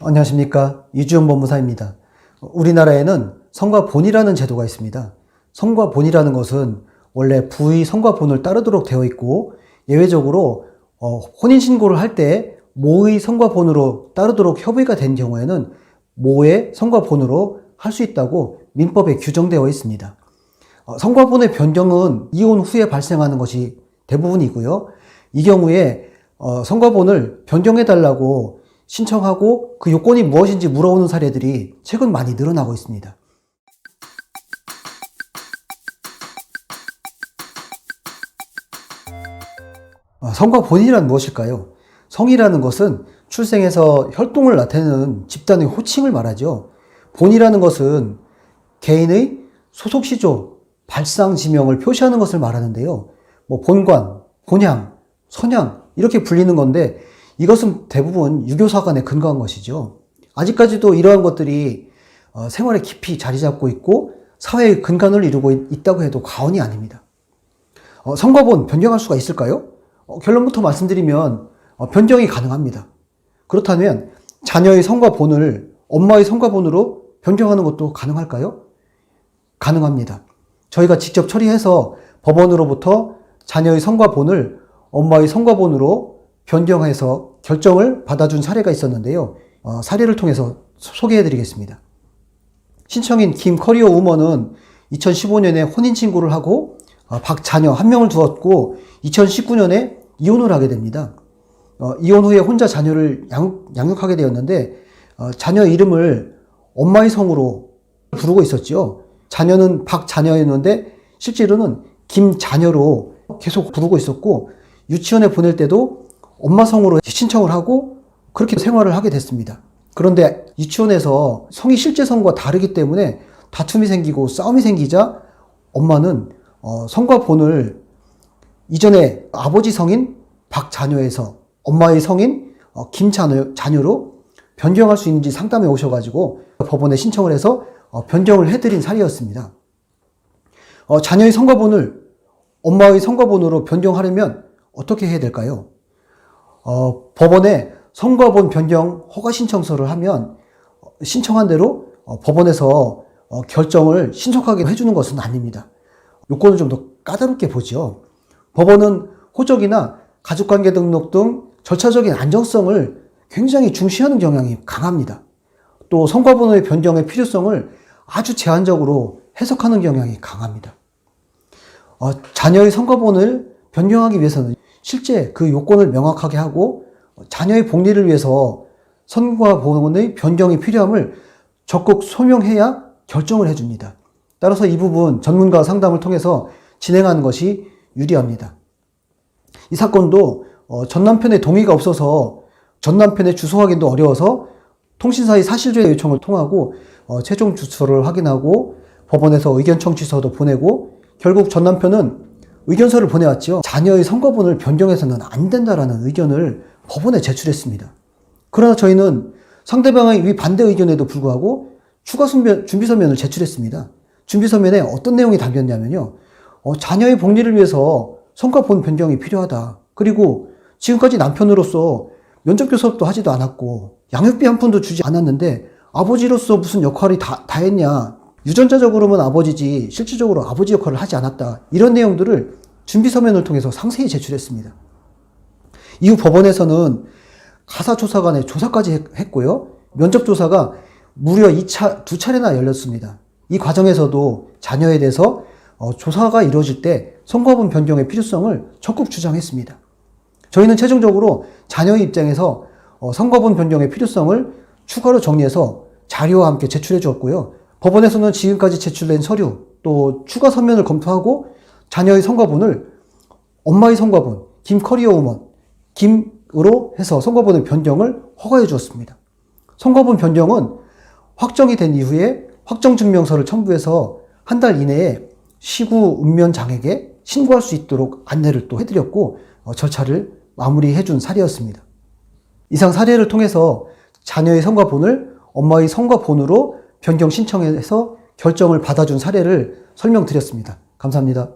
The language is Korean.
안녕하십니까. 이주영 법무사입니다. 우리나라에는 성과본이라는 제도가 있습니다. 성과본이라는 것은 원래 부의 성과본을 따르도록 되어 있고, 예외적으로 혼인신고를 할 때 모의 성과본으로 따르도록 협의가 된 경우에는 모의 성과본으로 할 수 있다고 민법에 규정되어 있습니다. 성과본의 변경은 이혼 후에 발생하는 것이 대부분이고요. 이 경우에 성과본을 변경해달라고 신청하고 그 요건이 무엇인지 물어오는 사례들이 최근 많이 늘어나고 있습니다. 성과본이란 무엇일까요? 성이라는 것은 출생에서 혈통을 나타내는 집단의 호칭을 말하죠. 본이라는 것은 개인의 소속시조, 발상지명을 표시하는 것을 말하는데요. 본관, 본향, 선향 이렇게 불리는 건데, 이것은 대부분 유교사관에 근거한 것이죠. 아직까지도 이러한 것들이 생활에 깊이 자리 잡고 있고 사회의 근간을 이루고 있다고 해도 과언이 아닙니다. 성과본 변경할 수가 있을까요? 결론부터 말씀드리면 변경이 가능합니다. 그렇다면 자녀의 성과본을 엄마의 성과본으로 변경하는 것도 가능할까요? 가능합니다. 저희가 직접 처리해서 법원으로부터 자녀의 성과본을 엄마의 성과본으로 변경해서 결정을 받아준 사례가 있었는데요. 사례를 통해서 소개해드리겠습니다. 신청인 김커리어 우먼은 2015년에 혼인신고를 하고 자녀 한 명을 두었고 2019년에 이혼을 하게 됩니다. 이혼 후에 혼자 자녀를 양육하게 되었는데, 자녀 이름을 엄마의 성으로 부르고 있었죠. 자녀는 박자녀였는데 실제로는 김자녀로 계속 부르고 있었고, 유치원에 보낼 때도 엄마 성으로 신청을 하고 그렇게 생활을 하게 됐습니다. 그런데 유치원에서 성이 실제 성과 다르기 때문에 다툼이 생기고 싸움이 생기자 엄마는 성과본을 이전에 아버지 성인 박자녀에서 엄마의 성인 김자녀로 변경할 수 있는지 상담해 오셔가지고 법원에 신청을 해서 변경을 해드린 사례였습니다. 자녀의 성과본을 엄마의 성과본으로 변경하려면 어떻게 해야 될까요? 법원에 성과본 변경 허가 신청서를 하면 신청한 대로 법원에서 결정을 신속하게 해주는 것은 아닙니다. 요건을 좀 더 까다롭게 보죠. 법원은 호적이나 가족관계 등록 등 절차적인 안정성을 굉장히 중시하는 경향이 강합니다. 또 성과본의 변경의 필요성을 아주 제한적으로 해석하는 경향이 강합니다. 자녀의 성과본을 변경하기 위해서는 실제 그 요건을 명확하게 하고 자녀의 복리를 위해서 성과본의 변경이 필요함을 적극 소명해야 결정을 해줍니다. 따라서 이 부분 전문가 상담을 통해서 진행하는 것이 유리합니다. 이 사건도 전 남편의 동의가 없어서 전 남편의 주소 확인도 어려워서 통신사의 사실조회 요청을 통하고 최종 주소를 확인하고 법원에서 의견 청취서도 보내고 결국 전 남편은 의견서를 보내왔죠. 자녀의 성과본을 변경해서는 안 된다라는 의견을 법원에 제출했습니다. 그러나 저희는 상대방의 위 반대 의견에도 불구하고 추가 준비서면을 제출했습니다. 준비서면에 어떤 내용이 담겼냐면요. 자녀의 복리를 위해서 성과본 변경이 필요하다. 그리고 지금까지 남편으로서 면접교섭도 하지도 않았고 양육비 한 푼도 주지 않았는데 아버지로서 무슨 역할이 다 했냐. 유전자적으로는 아버지지 실질적으로 아버지 역할을 하지 않았다. 이런 내용들을 준비서면을 통해서 상세히 제출했습니다. 이후 법원에서는 가사조사관의 조사까지 했고요. 면접조사가 무려 두 차례나 열렸습니다. 이 과정에서도 자녀에 대해서 조사가 이루어질 때 성과본 변경의 필요성을 적극 주장했습니다. 저희는 최종적으로 자녀의 입장에서 성과본 변경의 필요성을 추가로 정리해서 자료와 함께 제출해 주었고요. 법원에서는 지금까지 제출된 서류 또 추가 서면을 검토하고 자녀의 성과본을 엄마의 성과본 김커리어 우먼 김으로 해서 성과본의 변경을 허가해 주었습니다. 성과본 변경은 확정이 된 이후에 확정증명서를 첨부해서 한 달 이내에 시구 읍면장에게 신고할 수 있도록 안내를 또 해드렸고 절차를 마무리해 준 사례였습니다. 이상 사례를 통해서 자녀의 성과본을 엄마의 성과본으로 변경 신청해서 결정을 받아준 사례를 설명드렸습니다. 감사합니다.